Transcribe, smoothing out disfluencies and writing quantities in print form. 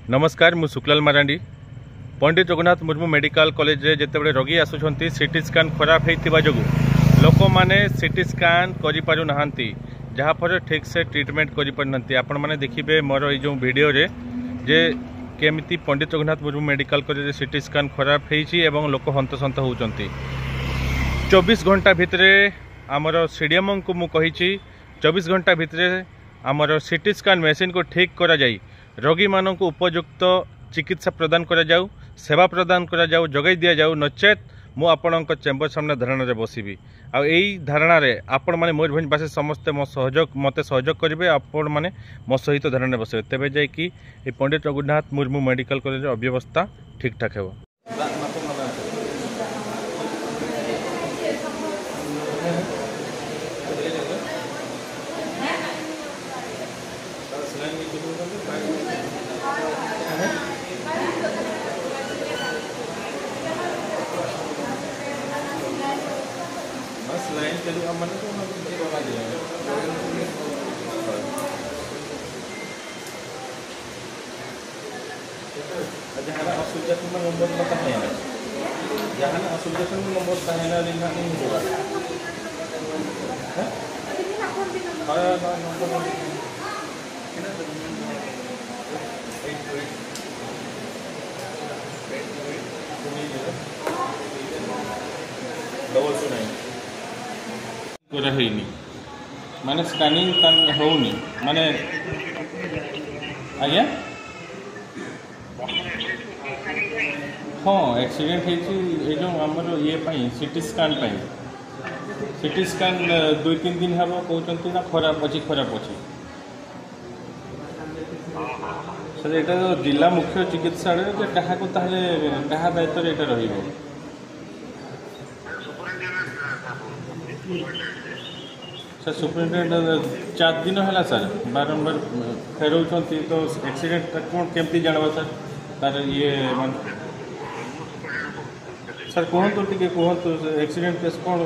नमस्कार मु शुक्लाल मारांडी पंडित Jagannath Murmu medical college रे जेतेबेले रोगी आसुछंती सीटी स्कैन खराब हेतिबा जोगु लोक माने सीटी स्कैन करि पारु नाहंती जहाँ पर ठीक से ट्रीटमेंट करि पारनंती। आपण माने देखिबे मोर ए जो वीडियो रे जे केमिति पंडित जगन्नाथ मुर्मू मेडिकल कॉलेज रे सीटी स्कैन खराब हेछि एवं लोक हंतसंत होउचंती। 24 घंटा भितरे आमर सीडीएम को मु कहिछि 24 घंटा भितरे आमर सीटी स्कैन मशीन को ठीक करा जाई रोगी मानक उपयुक्त चिकित्सा प्रदान करा जाऊ, सेवा प्रदान करा जाऊ, जगै दिया जाऊ। नचेत मु आपणक चेम्बर सामने धारणा रे बसिबी आ एई धारणा रे आपण माने मयूरभंजवासी समस्ते मते सहयोग करेंगे। आपण माने मो सहित धारणा बसबे तेबे जाय कि ए पंडित रघुनाथ मुर्मू मेडिकल कॉलेज अव्यवस्था ठीक ठाक हेबो। लाइन चलू हम तो बना दिया जहाँ असुविधा नंबर पता है जहाँ असुविधा नंबर कहना लिखा नहीं होगा डबल सो नहीं माने स्कानिंग होनी माने आज्ञा हाँ एक्सीडेंट है जो आमर ये सीटी स्कैन सीटी स्कैन 2-3 दिन हम कहते ना खराब अच्छी सर यहाँ तो जिला मुख्य चिकित्सालय क्या दायित्व ये रही सर सुपरिटेडेंट 4 दिन है सर बारंबार फेरौं तो एक्सीडेंट कौन केमती जानवा सर तार ये सर कहतु टे कहतु एक्सीडेंट केस कौन